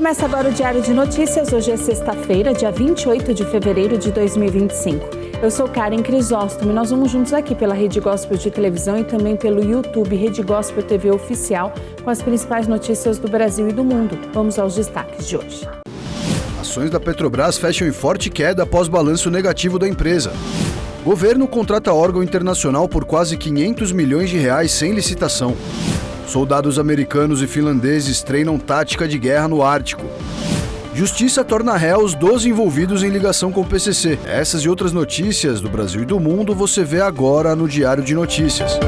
Começa agora o Diário de Notícias. Hoje é sexta-feira, dia 28 de fevereiro de 2025. Eu sou Karen Crisóstomo e nós vamos juntos aqui pela Rede Gospel de televisão e também pelo YouTube Rede Gospel TV Oficial com as principais notícias do Brasil e do mundo. Vamos aos destaques de hoje. Ações da Petrobras fecham em forte queda após balanço negativo da empresa. Governo contrata órgão internacional por quase 500 milhões de reais sem licitação. Soldados americanos e finlandeses treinam tática de guerra no Ártico. Justiça torna réus 12 envolvidos em ligação com o PCC. Essas e outras notícias do Brasil e do mundo você vê agora no Diário de Notícias.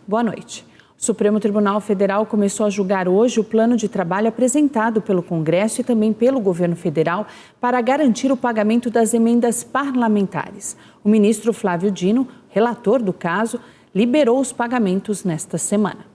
Boa noite. O Supremo Tribunal Federal começou a julgar hoje o plano de trabalho apresentado pelo Congresso e também pelo governo federal para garantir o pagamento das emendas parlamentares. O ministro Flávio Dino, relator do caso, liberou os pagamentos nesta semana.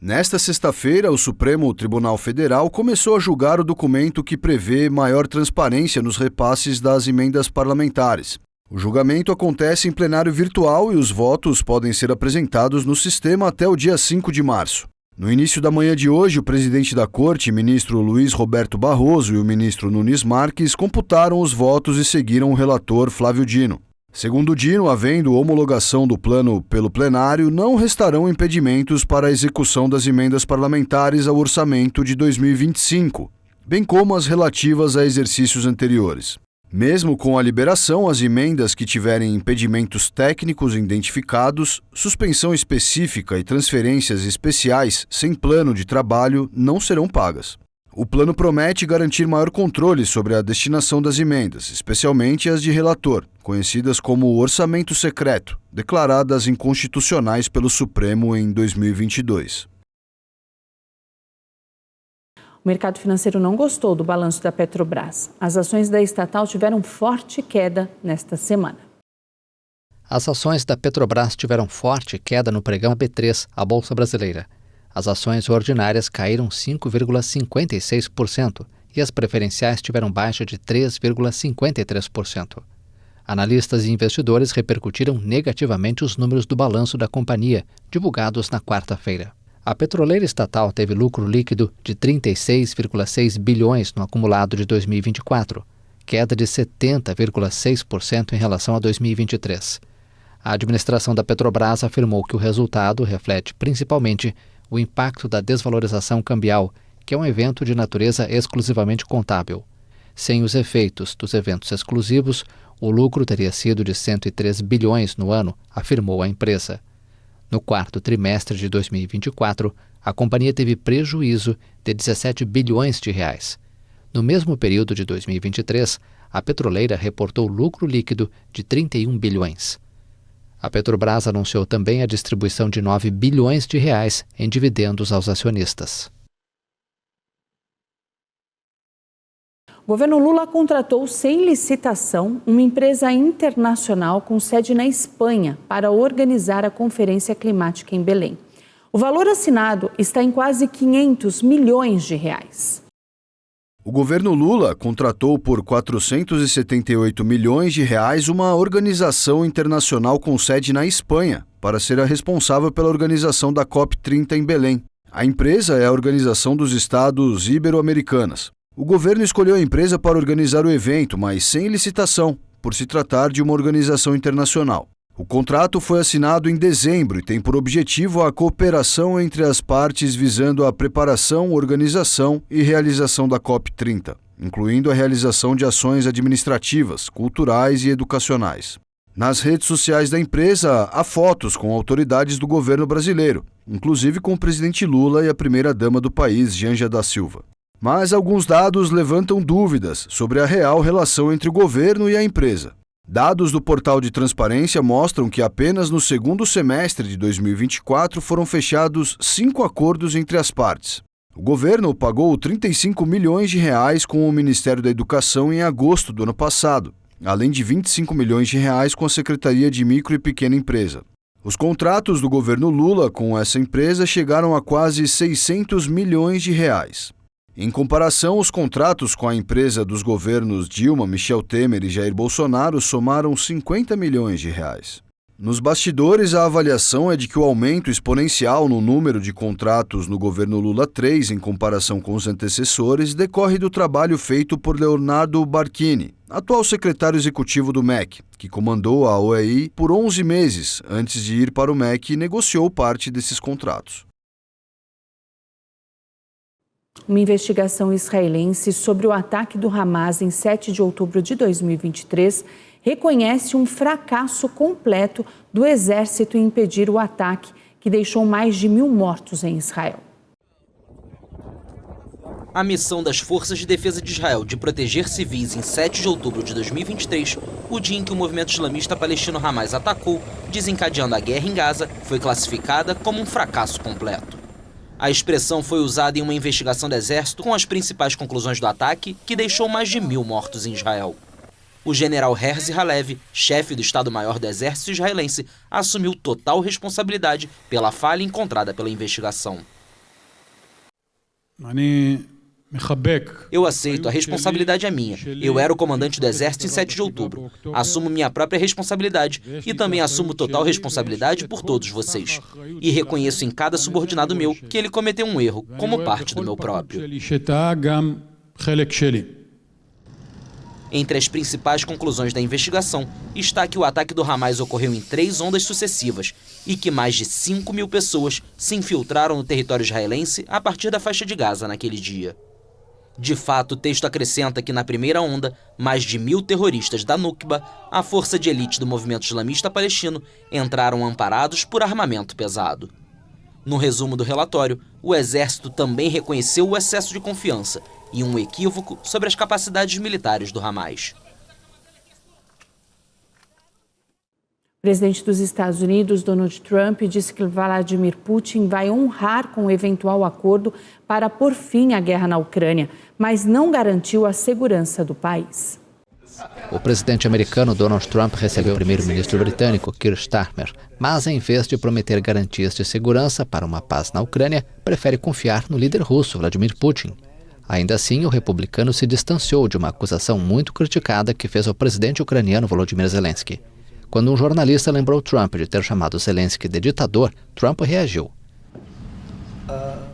Nesta sexta-feira, o Supremo Tribunal Federal começou a julgar o documento que prevê maior transparência nos repasses das emendas parlamentares. O julgamento acontece em plenário virtual e os votos podem ser apresentados no sistema até o dia 5 de março. No início da manhã de hoje, o presidente da Corte, ministro Luiz Roberto Barroso, e o ministro Nunes Marques computaram os votos e seguiram o relator Flávio Dino. Segundo Dino, havendo homologação do plano pelo plenário, não restarão impedimentos para a execução das emendas parlamentares ao orçamento de 2025, bem como as relativas a exercícios anteriores. Mesmo com a liberação, as emendas que tiverem impedimentos técnicos identificados, suspensão específica e transferências especiais sem plano de trabalho não serão pagas. O plano promete garantir maior controle sobre a destinação das emendas, especialmente as de relator, conhecidas como orçamento secreto, declaradas inconstitucionais pelo Supremo em 2022. O mercado financeiro não gostou do balanço da Petrobras. As ações da estatal tiveram forte queda nesta semana. As ações da Petrobras tiveram forte queda no pregão B3, a Bolsa Brasileira. As ações ordinárias caíram 5,56% e as preferenciais tiveram baixa de 3,53%. Analistas e investidores repercutiram negativamente os números do balanço da companhia, divulgados na quarta-feira. A petroleira estatal teve lucro líquido de 36,6 bilhões no acumulado de 2024, queda de 70,6% em relação a 2023. A administração da Petrobras afirmou que o resultado reflete principalmente o impacto da desvalorização cambial, que é um evento de natureza exclusivamente contábil. Sem os efeitos dos eventos exclusivos, o lucro teria sido de 103 bilhões no ano, afirmou a empresa. No quarto trimestre de 2024, a companhia teve prejuízo de 17 bilhões de reais. No mesmo período de 2023, a petroleira reportou lucro líquido de 31 bilhões. A Petrobras anunciou também a distribuição de 9 bilhões de reais em dividendos aos acionistas. O governo Lula contratou sem licitação uma empresa internacional com sede na Espanha para organizar a Conferência Climática em Belém. O valor assinado está em quase 500 milhões de reais. O governo Lula contratou por 478 milhões de reais uma organização internacional com sede na Espanha para ser a responsável pela organização da COP30 em Belém. A empresa é a Organização dos Estados Ibero-Americanas. O governo escolheu a empresa para organizar o evento, mas sem licitação, por se tratar de uma organização internacional. O contrato foi assinado em dezembro e tem por objetivo a cooperação entre as partes visando a preparação, organização e realização da COP30, incluindo a realização de ações administrativas, culturais e educacionais. Nas redes sociais da empresa, há fotos com autoridades do governo brasileiro, inclusive com o presidente Lula e a primeira-dama do país, Janja da Silva. Mas alguns dados levantam dúvidas sobre a real relação entre o governo e a empresa. Dados do portal de transparência mostram que apenas no segundo semestre de 2024 foram fechados 5 acordos entre as partes. O governo pagou 35 milhões de reais com o Ministério da Educação em agosto do ano passado, além de 25 milhões de reais com a Secretaria de Micro e Pequena Empresa. Os contratos do governo Lula com essa empresa chegaram a quase 600 milhões de reais. Em comparação, os contratos com a empresa dos governos Dilma, Michel Temer e Jair Bolsonaro somaram 50 milhões de reais. Nos bastidores, a avaliação é de que o aumento exponencial no número de contratos no governo Lula III, em comparação com os antecessores, decorre do trabalho feito por Leonardo Barchini, atual secretário executivo do MEC, que comandou a OEI por 11 meses antes de ir para o MEC e negociou parte desses contratos. Uma investigação israelense sobre o ataque do Hamas em 7 de outubro de 2023 reconhece um fracasso completo do exército em impedir o ataque, que deixou mais de 1.000 mortos em Israel. A missão das Forças de Defesa de Israel de proteger civis em 7 de outubro de 2023, o dia em que o movimento islamista palestino Hamas atacou, desencadeando a guerra em Gaza, foi classificada como um fracasso completo. A expressão foi usada em uma investigação do Exército com as principais conclusões do ataque, que deixou mais de 1.000 mortos em Israel. O general Herzi Halevi, chefe do Estado-Maior do Exército israelense, assumiu total responsabilidade pela falha encontrada pela investigação. Eu aceito, a responsabilidade é minha. Eu era o comandante do Exército em 7 de outubro. Assumo minha própria responsabilidade e também assumo total responsabilidade por todos vocês. E reconheço em cada subordinado meu que ele cometeu um erro, como parte do meu próprio. Entre as principais conclusões da investigação está que o ataque do Hamas ocorreu em 3 ondas sucessivas e que mais de 5.000 pessoas se infiltraram no território israelense a partir da faixa de Gaza naquele dia. De fato, o texto acrescenta que na primeira onda, mais de 1.000 terroristas da Nukba, a força de elite do movimento islamista palestino, entraram amparados por armamento pesado. No resumo do relatório, o Exército também reconheceu o excesso de confiança e um equívoco sobre as capacidades militares do Hamas. O presidente dos Estados Unidos, Donald Trump, disse que Vladimir Putin vai honrar com o eventual acordo para pôr fim à guerra na Ucrânia, mas não garantiu a segurança do país. O presidente americano Donald Trump recebeu o primeiro-ministro britânico Keir Starmer, mas em vez de prometer garantias de segurança para uma paz na Ucrânia, prefere confiar no líder russo Vladimir Putin. Ainda assim, o republicano se distanciou de uma acusação muito criticada que fez ao presidente ucraniano Volodymyr Zelensky. Quando um jornalista lembrou Trump de ter chamado Zelensky de ditador, Trump reagiu.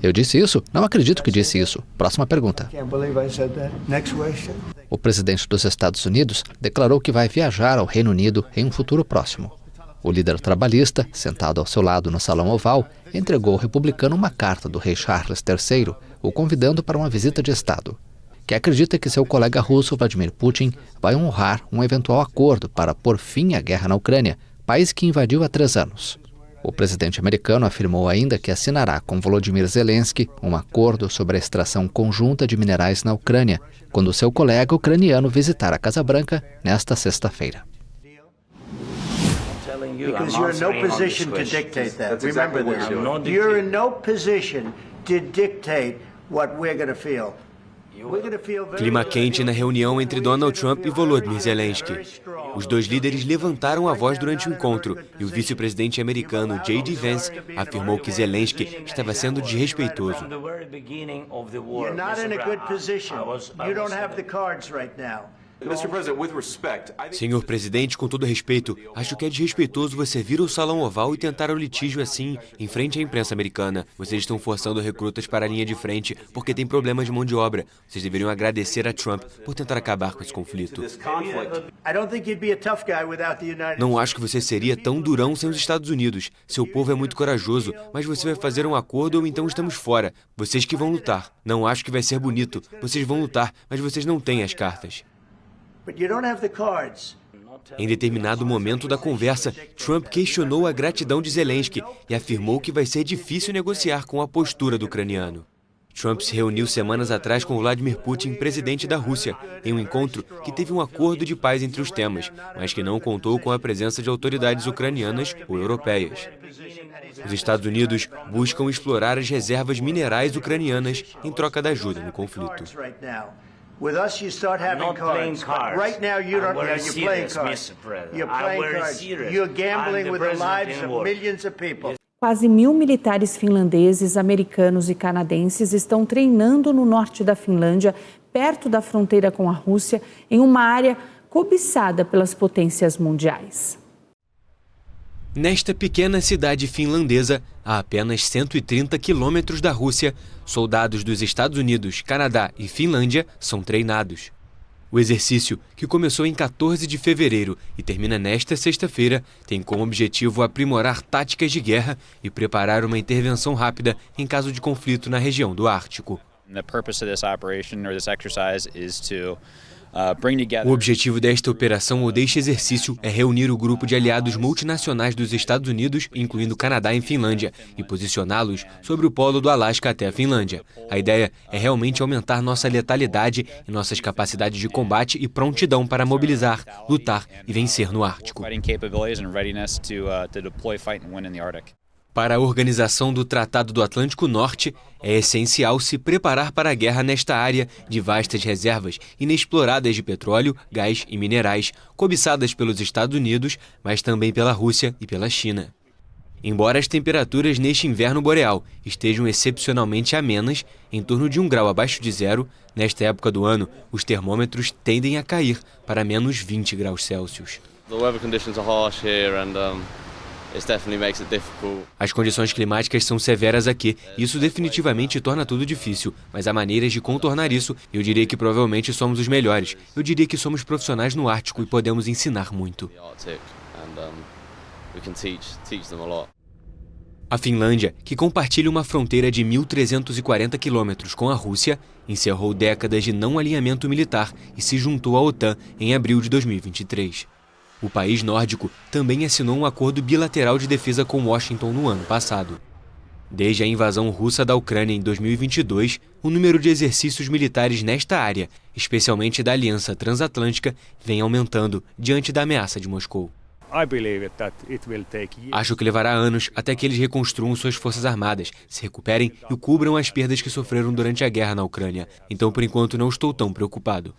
Eu disse isso? Não acredito que disse isso. Próxima pergunta. O presidente dos Estados Unidos declarou que vai viajar ao Reino Unido em um futuro próximo. O líder trabalhista, sentado ao seu lado no Salão Oval, entregou ao republicano uma carta do rei Charles III, o convidando para uma visita de Estado, que acredita que seu colega russo Vladimir Putin vai honrar um eventual acordo para pôr fim à guerra na Ucrânia, país que invadiu há 3 anos. O presidente americano afirmou ainda que assinará com Volodymyr Zelensky um acordo sobre a extração conjunta de minerais na Ucrânia, quando seu colega ucraniano visitar a Casa Branca nesta sexta-feira. Because you're in no position to dictate that. Remember this. You're in no position to dictate what we're going to feel. Clima quente na reunião entre Donald Trump e Volodymyr Zelensky. Os dois líderes levantaram a voz durante o encontro e o vice-presidente americano J.D. Vance afirmou que Zelensky estava sendo desrespeitoso. You're not in a good position. You don't have the cards right now. Senhor presidente, com todo respeito, acho que é desrespeitoso você vir ao Salão Oval e tentar o litígio assim, em frente à imprensa americana. Vocês estão forçando recrutas para a linha de frente porque tem problemas de mão de obra. Vocês deveriam agradecer a Trump por tentar acabar com esse conflito. Não acho que você seria tão durão sem os Estados Unidos. Seu povo é muito corajoso, mas você vai fazer um acordo ou então estamos fora. Vocês que vão lutar. Não acho que vai ser bonito. Vocês vão lutar, mas vocês não têm as cartas. Em determinado momento da conversa, Trump questionou a gratidão de Zelensky e afirmou que vai ser difícil negociar com a postura do ucraniano. Trump se reuniu semanas atrás com Vladimir Putin, presidente da Rússia, em um encontro que teve um acordo de paz entre os temas, mas que não contou com a presença de autoridades ucranianas ou europeias. Os Estados Unidos buscam explorar as reservas minerais ucranianas em troca da ajuda no conflito. With us, you start having cards. Right now, you don't. You're playing cards. You're playing cards. You're gambling with the lives of millions of people. Quase 1.000 militares finlandeses, americanos e canadenses estão treinando no norte da Finlândia, perto da fronteira com a Rússia, em uma área cobiçada pelas potências mundiais. Nesta pequena cidade finlandesa, a apenas 130 quilômetros da Rússia, soldados dos Estados Unidos, Canadá e Finlândia são treinados. O exercício, que começou em 14 de fevereiro e termina nesta sexta-feira, tem como objetivo aprimorar táticas de guerra e preparar uma intervenção rápida em caso de conflito na região do Ártico. O objetivo desta operação ou deste exercício é reunir o grupo de aliados multinacionais dos Estados Unidos, incluindo Canadá e Finlândia, e posicioná-los sobre o polo do Alasca até a Finlândia. A ideia é realmente aumentar nossa letalidade e nossas capacidades de combate e prontidão para mobilizar, lutar e vencer no Ártico. Para a organização do Tratado do Atlântico Norte, é essencial se preparar para a guerra nesta área de vastas reservas inexploradas de petróleo, gás e minerais, cobiçadas pelos Estados Unidos, mas também pela Rússia e pela China. Embora as temperaturas neste inverno boreal estejam excepcionalmente amenas, em torno de 1 grau abaixo de zero, nesta época do ano, os termômetros tendem a cair para menos 20 graus Celsius. As condições climáticas são severas aqui, e isso definitivamente torna tudo difícil, mas há maneiras de contornar isso, e eu diria que provavelmente somos os melhores. Eu diria que somos profissionais no Ártico e podemos ensinar muito. A Finlândia, que compartilha uma fronteira de 1.340 quilômetros com a Rússia, encerrou décadas de não alinhamento militar e se juntou à OTAN em abril de 2023. O país nórdico também assinou um acordo bilateral de defesa com Washington no ano passado. Desde a invasão russa da Ucrânia em 2022, o número de exercícios militares nesta área, especialmente da Aliança Transatlântica, vem aumentando diante da ameaça de Moscou. Acho que levará anos até que eles reconstruam suas forças armadas, se recuperem e cubram as perdas que sofreram durante a guerra na Ucrânia. Então, por enquanto, não estou tão preocupado.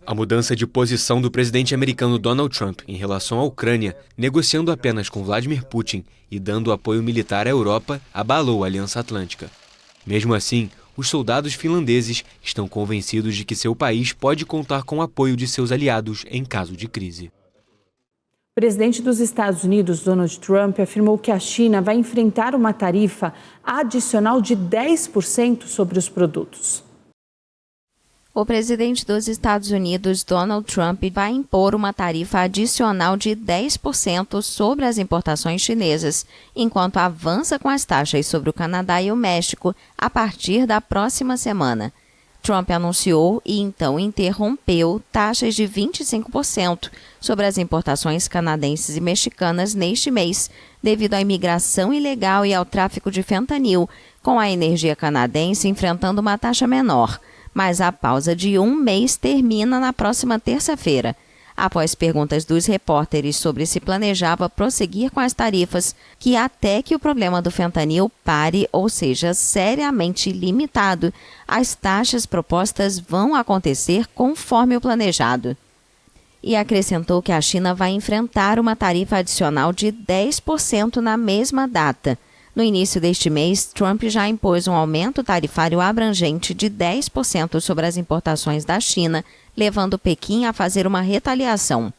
A mudança de posição do presidente americano Donald Trump em relação à Ucrânia, negociando apenas com Vladimir Putin e dando apoio militar à Europa, abalou a Aliança Atlântica. Mesmo assim, os soldados finlandeses estão convencidos de que seu país pode contar com o apoio de seus aliados em caso de crise. O presidente dos Estados Unidos, Donald Trump, afirmou que a China vai enfrentar uma tarifa adicional de 10% sobre os produtos. O presidente dos Estados Unidos, Donald Trump, vai impor uma tarifa adicional de 10% sobre as importações chinesas, enquanto avança com as taxas sobre o Canadá e o México a partir da próxima semana. Trump anunciou e então interrompeu taxas de 25% sobre as importações canadenses e mexicanas neste mês, devido à imigração ilegal e ao tráfico de fentanil, com a energia canadense enfrentando uma taxa menor. Mas a pausa de 1 mês termina na próxima terça-feira. Após perguntas dos repórteres sobre se planejava prosseguir com as tarifas, que até que o problema do fentanil pare ou seja seriamente limitado, as taxas propostas vão acontecer conforme o planejado. E acrescentou que a China vai enfrentar uma tarifa adicional de 10% na mesma data. No início deste mês, Trump já impôs um aumento tarifário abrangente de 10% sobre as importações da China, levando Pequim a fazer uma retaliação.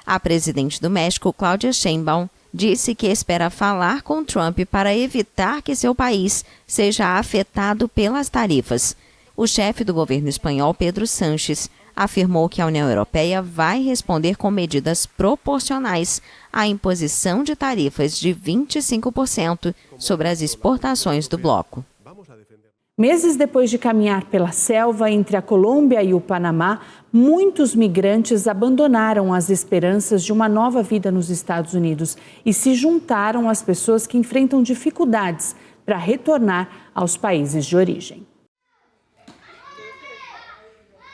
A presidente do México, Claudia Sheinbaum, disse que espera falar com Trump para evitar que seu país seja afetado pelas tarifas. O chefe do governo espanhol, Pedro Sánchez, afirmou que a União Europeia vai responder com medidas proporcionais à imposição de tarifas de 25% sobre as exportações do bloco. Meses depois de caminhar pela selva entre a Colômbia e o Panamá, muitos migrantes abandonaram as esperanças de uma nova vida nos Estados Unidos e se juntaram às pessoas que enfrentam dificuldades para retornar aos países de origem.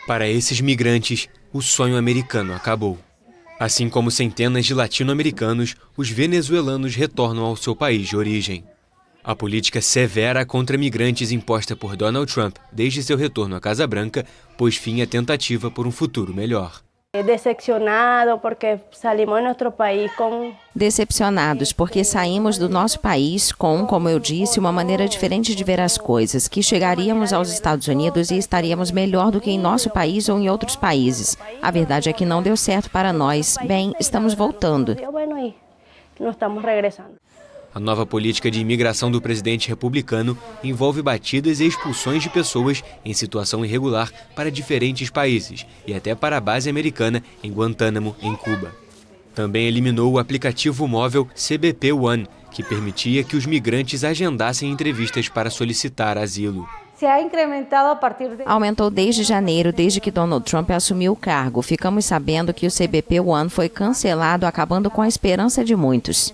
Para esses migrantes, o sonho americano acabou. Assim como centenas de latino-americanos, os venezuelanos retornam ao seu país de origem. A política severa contra migrantes imposta por Donald Trump desde seu retorno à Casa Branca pôs fim à tentativa por um futuro melhor. Decepcionados porque saímos do nosso país com, como eu disse, uma maneira diferente de ver as coisas, que chegaríamos aos Estados Unidos e estaríamos melhor do que em nosso país ou em outros países. A verdade é que não deu certo para nós. Bem, estamos voltando. A nova política de imigração do presidente republicano envolve batidas e expulsões de pessoas em situação irregular para diferentes países e até para a base americana em Guantánamo, em Cuba. Também eliminou o aplicativo móvel CBP One, que permitia que os migrantes agendassem entrevistas para solicitar asilo. Aumentou desde janeiro, desde que Donald Trump assumiu o cargo. Ficamos sabendo que o CBP One foi cancelado, acabando com a esperança de muitos.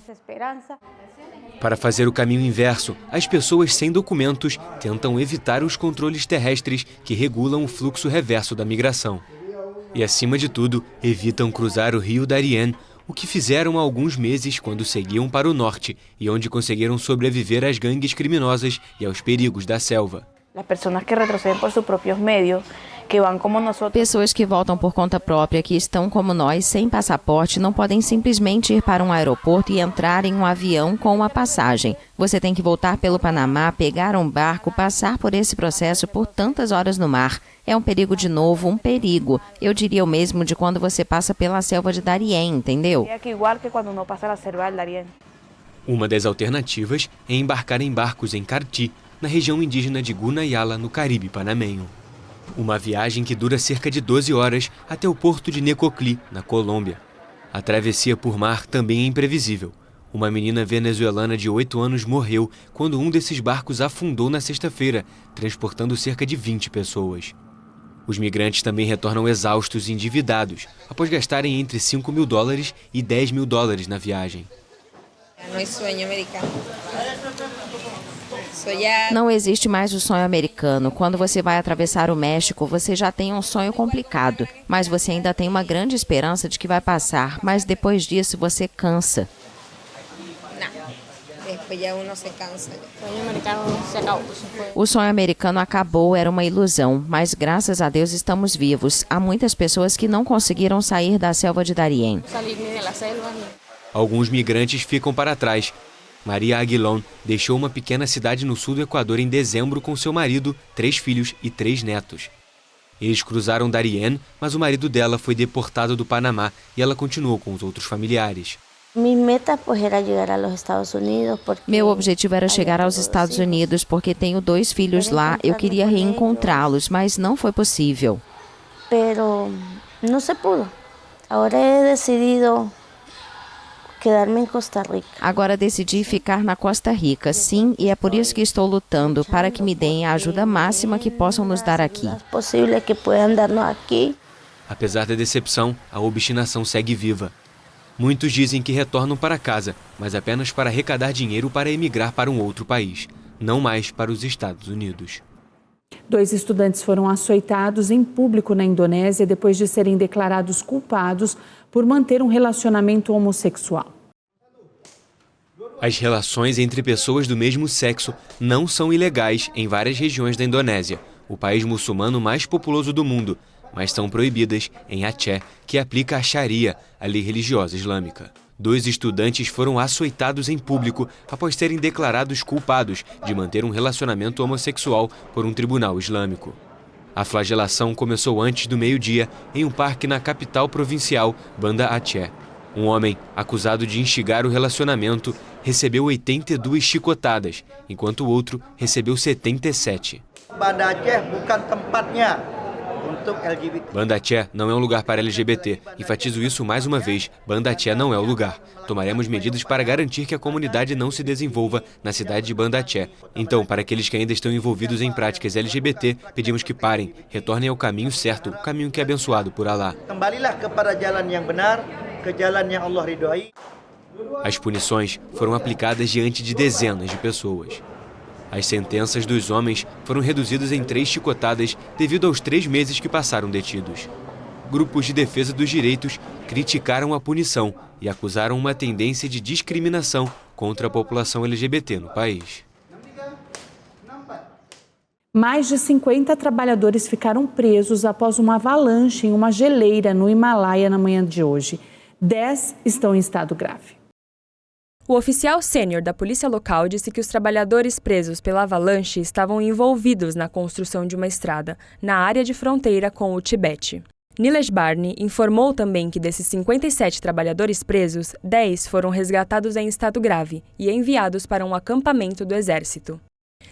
Para fazer o caminho inverso, as pessoas sem documentos tentam evitar os controles terrestres que regulam o fluxo reverso da migração. E, acima de tudo, evitam cruzar o rio Darien, o que fizeram há alguns meses quando seguiam para o norte e onde conseguiram sobreviver às gangues criminosas e aos perigos da selva. Pessoas que voltam por conta própria, que estão como nós, sem passaporte, não podem simplesmente ir para um aeroporto e entrar em um avião com uma passagem. Você tem que voltar pelo Panamá, pegar um barco, passar por esse processo por tantas horas no mar. É um perigo de novo, um perigo. Eu diria o mesmo de quando você passa pela selva de Darien, entendeu? Uma das alternativas é embarcar em barcos em Carti, na região indígena de Gunayala, no Caribe panamenho. Uma viagem que dura cerca de 12 horas até o porto de Necoclí, na Colômbia. A travessia por mar também é imprevisível. Uma menina venezuelana de 8 anos morreu quando um desses barcos afundou na sexta-feira, transportando cerca de 20 pessoas. Os migrantes também retornam exaustos e endividados, após gastarem entre $5.000 e $10.000 na viagem. Não existe mais o sonho americano. Quando você vai atravessar o México, você já tem um sonho complicado, mas você ainda tem uma grande esperança de que vai passar, mas depois disso você cansa. O sonho americano acabou, era uma ilusão, mas graças a Deus estamos vivos. Há muitas pessoas que não conseguiram sair da selva de Darien. Alguns migrantes ficam para trás. Maria Aguilón deixou uma pequena cidade no sul do Equador em dezembro com seu marido, 3 filhos e 3 netos. Eles cruzaram Darien, mas o marido dela foi deportado do Panamá e ela continuou com os outros familiares. Meu objetivo era chegar aos Estados Unidos porque tenho 2 filhos lá. Eu queria reencontrá-los, mas não foi possível. Agora decidi ficar na Costa Rica, sim, e é por isso que estou lutando, para que me deem a ajuda máxima que possam nos dar aqui. Apesar da decepção, a obstinação segue viva. Muitos dizem que retornam para casa, mas apenas para arrecadar dinheiro para emigrar para um outro país, não mais para os Estados Unidos. 2 estudantes foram açoitados em público na Indonésia depois de serem declarados culpados por manter um relacionamento homossexual. As relações entre pessoas do mesmo sexo não são ilegais em várias regiões da Indonésia, o país muçulmano mais populoso do mundo, mas são proibidas em Aceh, que aplica a Sharia, a lei religiosa islâmica. 2 estudantes foram açoitados em público após serem declarados culpados de manter um relacionamento homossexual por um tribunal islâmico. A flagelação começou antes do meio-dia em um parque na capital provincial, Banda Aceh. Um homem, acusado de instigar o relacionamento, recebeu 82 chicotadas, enquanto o outro recebeu 77. Banda Aceh bukan tempatnya. Banda Aceh não é um lugar para LGBT. Enfatizo isso mais uma vez. Banda Aceh não é o lugar. Tomaremos medidas para garantir que a comunidade não se desenvolva na cidade de Banda Aceh. Então, para aqueles que ainda estão envolvidos em práticas LGBT, pedimos que parem, retornem ao caminho certo, o caminho que é abençoado por Alá. As punições foram aplicadas diante de dezenas de pessoas. As sentenças dos homens foram reduzidas em 3 chicotadas devido aos 3 meses que passaram detidos. Grupos de defesa dos direitos criticaram a punição e acusaram uma tendência de discriminação contra a população LGBT no país. Mais de 50 trabalhadores ficaram presos após uma avalanche em uma geleira no Himalaia na manhã de hoje. 10 estão em estado grave. O oficial sênior da polícia local disse que os trabalhadores presos pela avalanche estavam envolvidos na construção de uma estrada na área de fronteira com o Tibete. Nilesh Barney informou também que desses 57 trabalhadores presos, 10 foram resgatados em estado grave e enviados para um acampamento do Exército.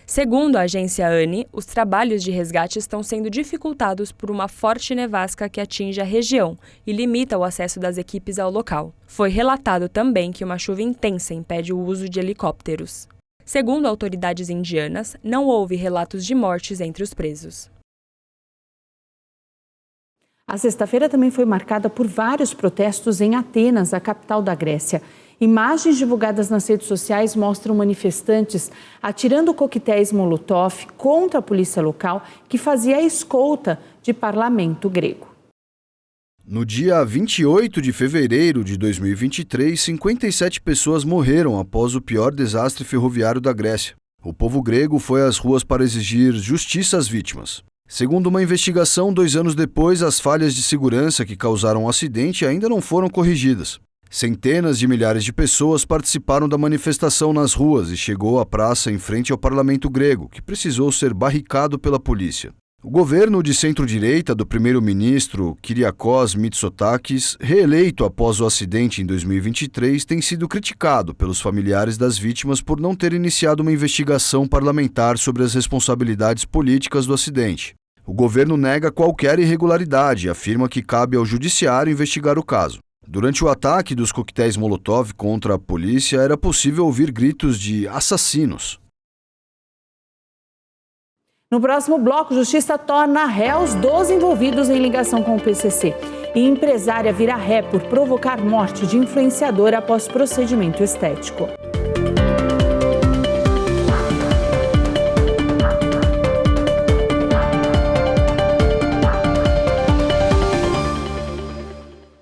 Segundo a agência ANI, os trabalhos de resgate estão sendo dificultados por uma forte nevasca que atinge a região e limita o acesso das equipes ao local. Foi relatado também que uma chuva intensa impede o uso de helicópteros. Segundo autoridades indianas, não houve relatos de mortes entre os presos. A sexta-feira também foi marcada por vários protestos em Atenas, a capital da Grécia. Imagens divulgadas nas redes sociais mostram manifestantes atirando coquetéis Molotov contra a polícia local, que fazia a escolta de parlamento grego. No dia 28 de fevereiro de 2023, 57 pessoas morreram após o pior desastre ferroviário da Grécia. O povo grego foi às ruas para exigir justiça às vítimas. Segundo uma investigação, 2 anos depois, as falhas de segurança que causaram o acidente ainda não foram corrigidas. Centenas de milhares de pessoas participaram da manifestação nas ruas e chegou à praça em frente ao parlamento grego, que precisou ser barricado pela polícia. O governo de centro-direita do primeiro-ministro Kyriakos Mitsotakis, reeleito após o acidente em 2023, tem sido criticado pelos familiares das vítimas por não ter iniciado uma investigação parlamentar sobre as responsabilidades políticas do acidente. O governo nega qualquer irregularidade e afirma que cabe ao judiciário investigar o caso. Durante o ataque dos coquetéis Molotov contra a polícia, era possível ouvir gritos de assassinos. No próximo bloco, Justiça torna réus 12 envolvidos em ligação com o PCC. E empresária vira ré por provocar morte de influenciador após procedimento estético.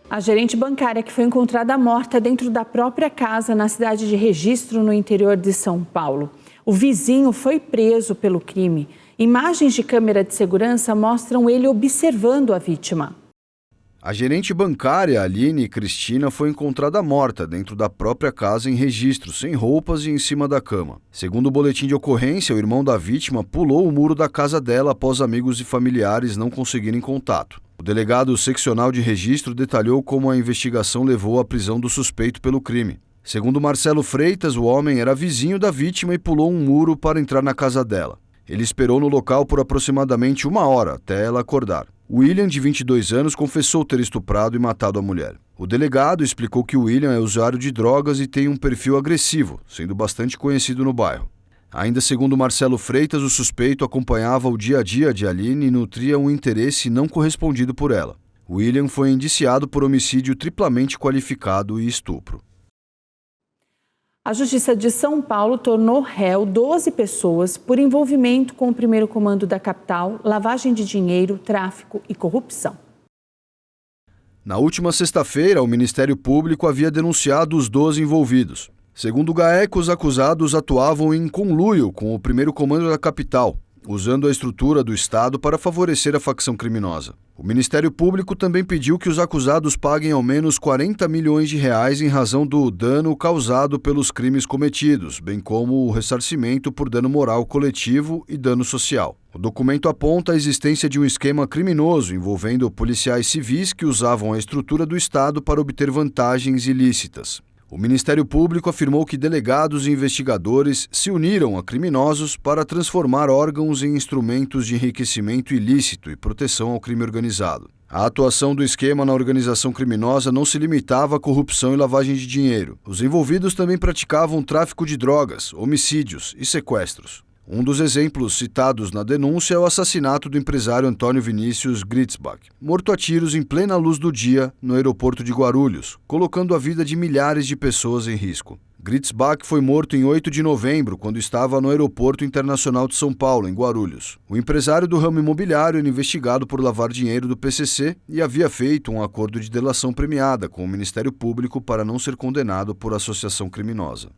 A gerente bancária que foi encontrada morta dentro da própria casa na cidade de Registro, no interior de São Paulo. O vizinho foi preso pelo crime. Imagens de câmera de segurança mostram ele observando a vítima. A gerente bancária Aline Cristina foi encontrada morta dentro da própria casa em Registro, sem roupas e em cima da cama. Segundo o boletim de ocorrência, o irmão da vítima pulou o muro da casa dela após amigos e familiares não conseguirem contato. O delegado seccional de Registro detalhou como a investigação levou à prisão do suspeito pelo crime. Segundo Marcelo Freitas, o homem era vizinho da vítima e pulou um muro para entrar na casa dela. Ele esperou no local por aproximadamente 1 hora até ela acordar. William, de 22 anos, confessou ter estuprado e matado a mulher. O delegado explicou que William é usuário de drogas e tem um perfil agressivo, sendo bastante conhecido no bairro. Ainda segundo Marcelo Freitas, o suspeito acompanhava o dia a dia de Aline e nutria um interesse não correspondido por ela. William foi indiciado por homicídio triplamente qualificado e estupro. A Justiça de São Paulo tornou réu 12 pessoas por envolvimento com o primeiro comando da capital, lavagem de dinheiro, tráfico e corrupção. Na última sexta-feira, o Ministério Público havia denunciado os 12 envolvidos. Segundo o GAECO, os acusados atuavam em conluio com o primeiro comando da capital, usando a estrutura do Estado para favorecer a facção criminosa. O Ministério Público também pediu que os acusados paguem ao menos 40 milhões de reais em razão do dano causado pelos crimes cometidos, bem como o ressarcimento por dano moral coletivo e dano social. O documento aponta a existência de um esquema criminoso envolvendo policiais civis que usavam a estrutura do Estado para obter vantagens ilícitas. O Ministério Público afirmou que delegados e investigadores se uniram a criminosos para transformar órgãos em instrumentos de enriquecimento ilícito e proteção ao crime organizado. A atuação do esquema na organização criminosa não se limitava à corrupção e lavagem de dinheiro. Os envolvidos também praticavam tráfico de drogas, homicídios e sequestros. Um dos exemplos citados na denúncia é o assassinato do empresário Antônio Vinícius Gritzbach, morto a tiros em plena luz do dia no aeroporto de Guarulhos, colocando a vida de milhares de pessoas em risco. Gritzbach foi morto em 8 de novembro, quando estava no Aeroporto Internacional de São Paulo, em Guarulhos. O empresário do ramo imobiliário era investigado por lavar dinheiro do PCC e havia feito um acordo de delação premiada com o Ministério Público para não ser condenado por associação criminosa.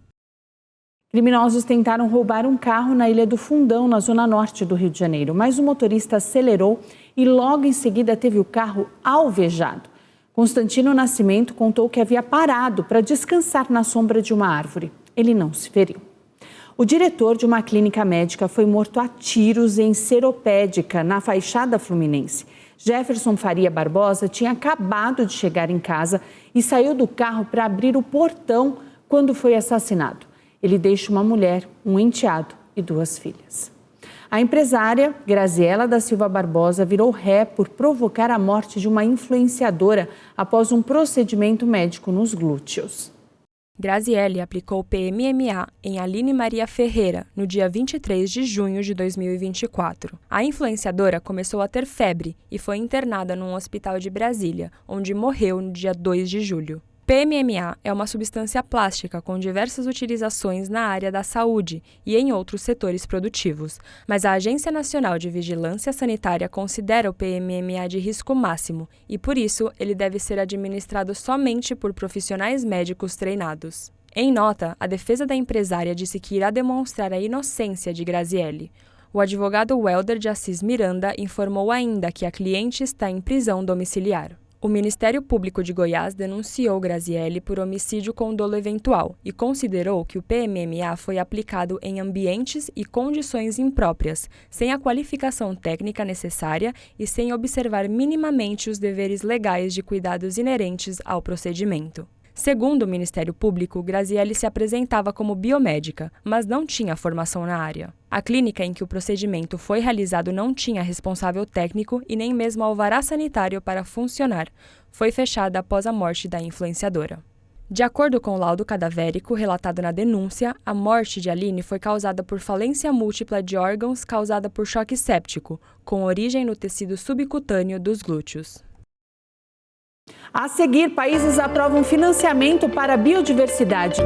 Criminosos tentaram roubar um carro na Ilha do Fundão, na zona norte do Rio de Janeiro, mas o motorista acelerou e logo em seguida teve o carro alvejado. Constantino Nascimento contou que havia parado para descansar na sombra de uma árvore. Ele não se feriu. O diretor de uma clínica médica foi morto a tiros em Seropédica, na Baixada Fluminense. Jefferson Faria Barbosa tinha acabado de chegar em casa e saiu do carro para abrir o portão quando foi assassinado. Ele deixa uma mulher, um enteado e 2 filhas. A empresária Graziela da Silva Barbosa virou ré por provocar a morte de uma influenciadora após um procedimento médico nos glúteos. Graziele aplicou PMMA em Aline Maria Ferreira no dia 23 de junho de 2024. A influenciadora começou a ter febre e foi internada num hospital de Brasília, onde morreu no dia 2 de julho. PMMA é uma substância plástica com diversas utilizações na área da saúde e em outros setores produtivos, mas a Agência Nacional de Vigilância Sanitária considera o PMMA de risco máximo e, por isso, ele deve ser administrado somente por profissionais médicos treinados. Em nota, a defesa da empresária disse que irá demonstrar a inocência de Graziele. O advogado Welder de Assis Miranda informou ainda que a cliente está em prisão domiciliar. O Ministério Público de Goiás denunciou Graziele por homicídio com dolo eventual e considerou que o PMMA foi aplicado em ambientes e condições impróprias, sem a qualificação técnica necessária e sem observar minimamente os deveres legais de cuidados inerentes ao procedimento. Segundo o Ministério Público, Graziele se apresentava como biomédica, mas não tinha formação na área. A clínica em que o procedimento foi realizado não tinha responsável técnico e nem mesmo alvará sanitário para funcionar. Foi fechada após a morte da influenciadora. De acordo com o laudo cadavérico relatado na denúncia, a morte de Aline foi causada por falência múltipla de órgãos causada por choque séptico, com origem no tecido subcutâneo dos glúteos. A seguir, países aprovam financiamento para a biodiversidade.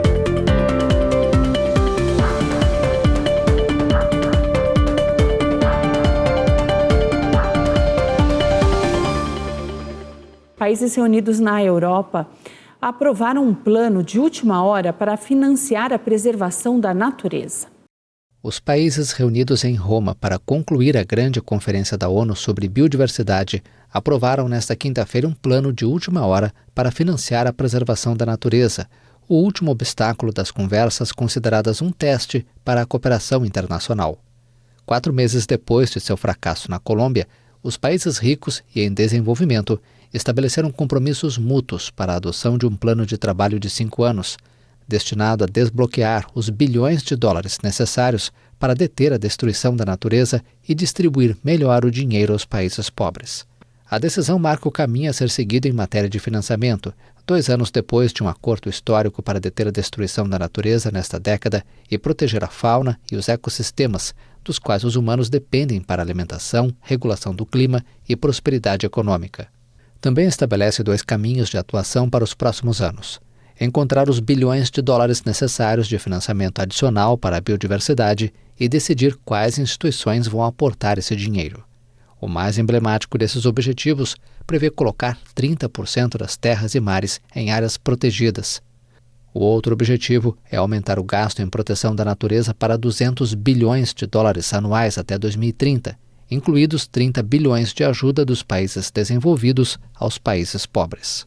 Países reunidos na Europa aprovaram um plano de última hora para financiar a preservação da natureza. Os países reunidos em Roma para concluir a grande conferência da ONU sobre biodiversidade aprovaram nesta quinta-feira um plano de última hora para financiar a preservação da natureza, o último obstáculo das conversas consideradas um teste para a cooperação internacional. 4 meses depois de seu fracasso na Colômbia, os países ricos e em desenvolvimento estabeleceram compromissos mútuos para a adoção de um plano de trabalho de 5 anos, destinado a desbloquear os bilhões de dólares necessários para deter a destruição da natureza e distribuir melhor o dinheiro aos países pobres. A decisão marca o caminho a ser seguido em matéria de financiamento, 2 anos depois de um acordo histórico para deter a destruição da natureza nesta década e proteger a fauna e os ecossistemas, dos quais os humanos dependem para alimentação, regulação do clima e prosperidade econômica. Também estabelece 2 caminhos de atuação para os próximos anos: encontrar os bilhões de dólares necessários de financiamento adicional para a biodiversidade e decidir quais instituições vão aportar esse dinheiro. O mais emblemático desses objetivos prevê colocar 30% das terras e mares em áreas protegidas. O outro objetivo é aumentar o gasto em proteção da natureza para 200 bilhões de dólares anuais até 2030, incluídos 30 bilhões de ajuda dos países desenvolvidos aos países pobres.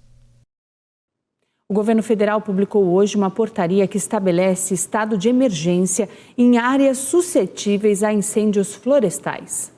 O governo federal publicou hoje uma portaria que estabelece estado de emergência em áreas suscetíveis a incêndios florestais.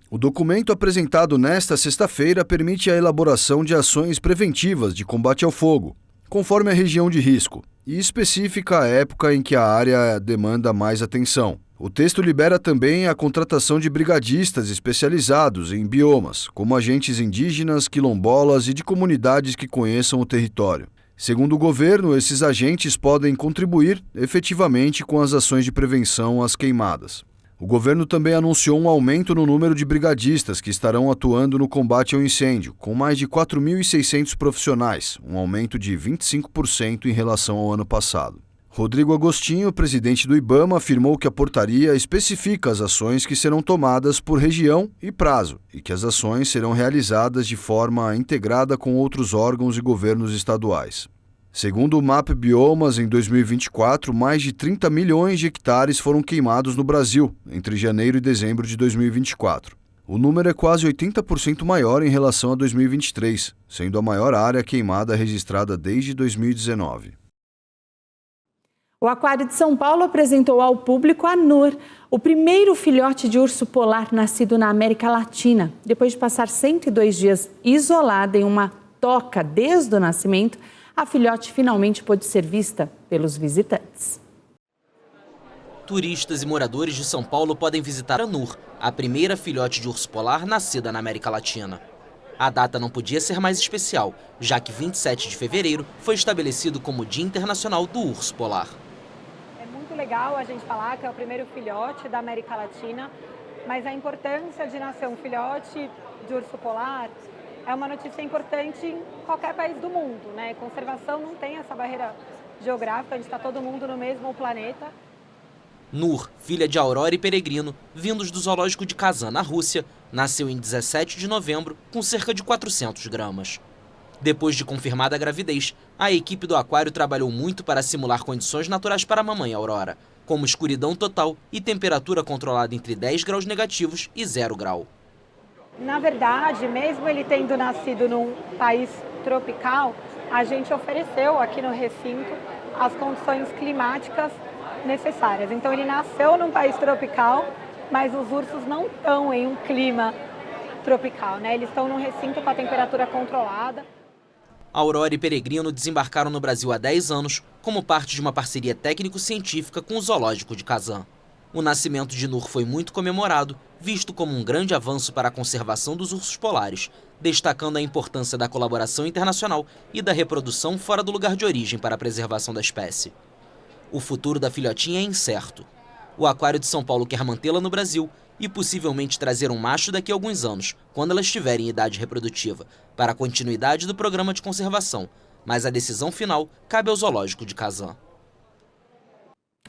O documento apresentado nesta sexta-feira permite a elaboração de ações preventivas de combate ao fogo, conforme a região de risco, e especifica a época em que a área demanda mais atenção. O texto libera também a contratação de brigadistas especializados em biomas, como agentes indígenas, quilombolas e de comunidades que conheçam o território. Segundo o governo, esses agentes podem contribuir efetivamente com as ações de prevenção às queimadas. O governo também anunciou um aumento no número de brigadistas que estarão atuando no combate ao incêndio, com mais de 4.600 profissionais, um aumento de 25% em relação ao ano passado. Rodrigo Agostinho, presidente do IBAMA, afirmou que a portaria especifica as ações que serão tomadas por região e prazo, e que as ações serão realizadas de forma integrada com outros órgãos e governos estaduais. Segundo o MAP Biomas, em 2024, mais de 30 milhões de hectares foram queimados no Brasil, entre janeiro e dezembro de 2024. O número é quase 80% maior em relação a 2023, sendo a maior área queimada registrada desde 2019. O Aquário de São Paulo apresentou ao público a Nur, o primeiro filhote de urso polar nascido na América Latina. Depois de passar 102 dias isolada em uma toca desde o nascimento, a filhote finalmente pôde ser vista pelos visitantes. Turistas e moradores de São Paulo podem visitar a Nur, a primeira filhote de urso polar nascida na América Latina. A data não podia ser mais especial, já que 27 de fevereiro foi estabelecido como Dia Internacional do Urso Polar. É muito legal a gente falar que é o primeiro filhote da América Latina, mas a importância de nascer um filhote de urso polar é uma notícia importante em qualquer país do mundo, né? Conservação não tem essa barreira geográfica, a gente está todo mundo no mesmo planeta. Nur, filha de Aurora e Peregrino, vindos do zoológico de Kazan, na Rússia, nasceu em 17 de novembro com cerca de 400 gramas. Depois de confirmada a gravidez, a equipe do aquário trabalhou muito para simular condições naturais para a mamãe Aurora, como escuridão total e temperatura controlada entre 10 graus negativos e 0 grau. Na verdade, mesmo ele tendo nascido num país tropical, a gente ofereceu aqui no recinto as condições climáticas necessárias. Então ele nasceu num país tropical, mas os ursos não estão em um clima tropical, né? Eles estão num recinto com a temperatura controlada. Aurora e Peregrino desembarcaram no Brasil há 10 anos como parte de uma parceria técnico-científica com o zoológico de Kazan. O nascimento de Nur foi muito comemorado, visto como um grande avanço para a conservação dos ursos polares, destacando a importância da colaboração internacional e da reprodução fora do lugar de origem para a preservação da espécie. O futuro da filhotinha é incerto. O Aquário de São Paulo quer mantê-la no Brasil e possivelmente trazer um macho daqui a alguns anos, quando ela estiver em idade reprodutiva, para a continuidade do programa de conservação, mas a decisão final cabe ao zoológico de Kazan.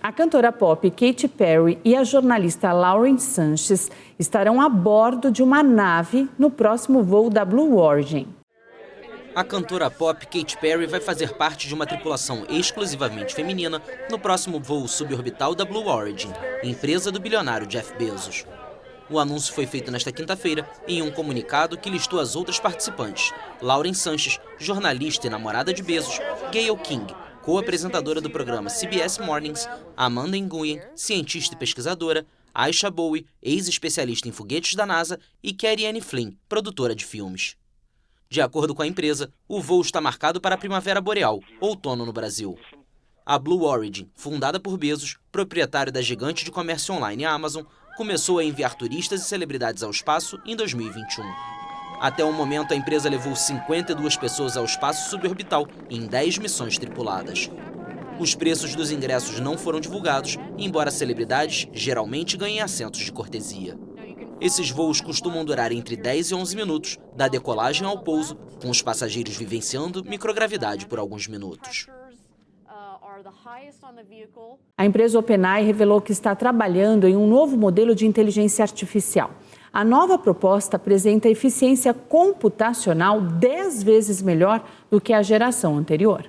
A cantora pop Katy Perry e a jornalista Lauren Sanches estarão a bordo de uma nave no próximo voo da Blue Origin. A cantora pop Katy Perry vai fazer parte de uma tripulação exclusivamente feminina no próximo voo suborbital da Blue Origin, empresa do bilionário Jeff Bezos. O anúncio foi feito nesta quinta-feira em um comunicado que listou as outras participantes: Lauren Sanches, jornalista e namorada de Bezos, Gayle King, co-apresentadora do programa CBS Mornings, Amanda Nguyen, cientista e pesquisadora, Aisha Bowie, ex-especialista em foguetes da NASA, e Carrie Anne Flynn, produtora de filmes. De acordo com a empresa, o voo está marcado para a primavera boreal, outono no Brasil. A Blue Origin, fundada por Bezos, proprietário da gigante de comércio online Amazon, começou a enviar turistas e celebridades ao espaço em 2021. Até o momento, a empresa levou 52 pessoas ao espaço suborbital em 10 missões tripuladas. Os preços dos ingressos não foram divulgados, embora celebridades geralmente ganhem assentos de cortesia. Esses voos costumam durar entre 10 e 11 minutos, da decolagem ao pouso, com os passageiros vivenciando microgravidade por alguns minutos. A empresa OpenAI revelou que está trabalhando em um novo modelo de inteligência artificial. A nova proposta apresenta eficiência computacional 10 vezes melhor do que a geração anterior.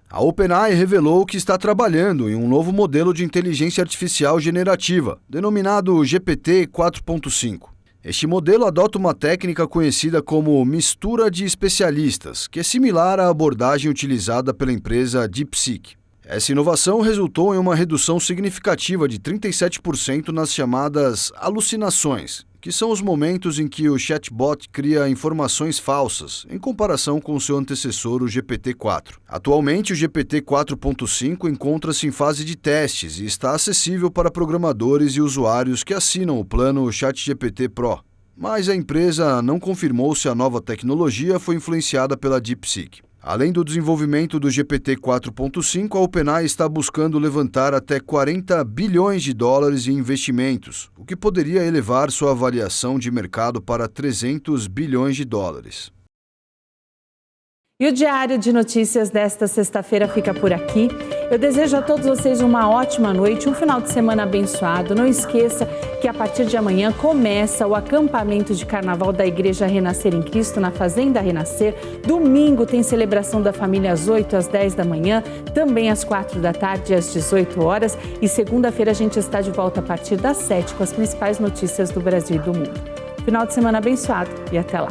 A OpenAI revelou que está trabalhando em um novo modelo de inteligência artificial generativa, denominado GPT 4.5. Este modelo adota uma técnica conhecida como mistura de especialistas, que é similar à abordagem utilizada pela empresa DeepSeek. Essa inovação resultou em uma redução significativa de 37% nas chamadas alucinações, que são os momentos em que o chatbot cria informações falsas, em comparação com seu antecessor, o GPT-4. Atualmente, o GPT 4.5 encontra-se em fase de testes e está acessível para programadores e usuários que assinam o plano ChatGPT Pro. Mas a empresa não confirmou se a nova tecnologia foi influenciada pela DeepSeek. Além do desenvolvimento do GPT 4.5, a OpenAI está buscando levantar até 40 bilhões de dólares em investimentos, o que poderia elevar sua avaliação de mercado para 300 bilhões de dólares. E o Diário de Notícias desta sexta-feira fica por aqui. Eu desejo a todos vocês uma ótima noite, um final de semana abençoado. Não esqueça que a partir de amanhã começa o acampamento de carnaval da Igreja Renascer em Cristo na Fazenda Renascer. Domingo tem celebração da família às 8 às 10 da manhã, também às 4 da tarde às 18 horas. E segunda-feira a gente está de volta a partir das 7 com as principais notícias do Brasil e do mundo. Final de semana abençoado e até lá.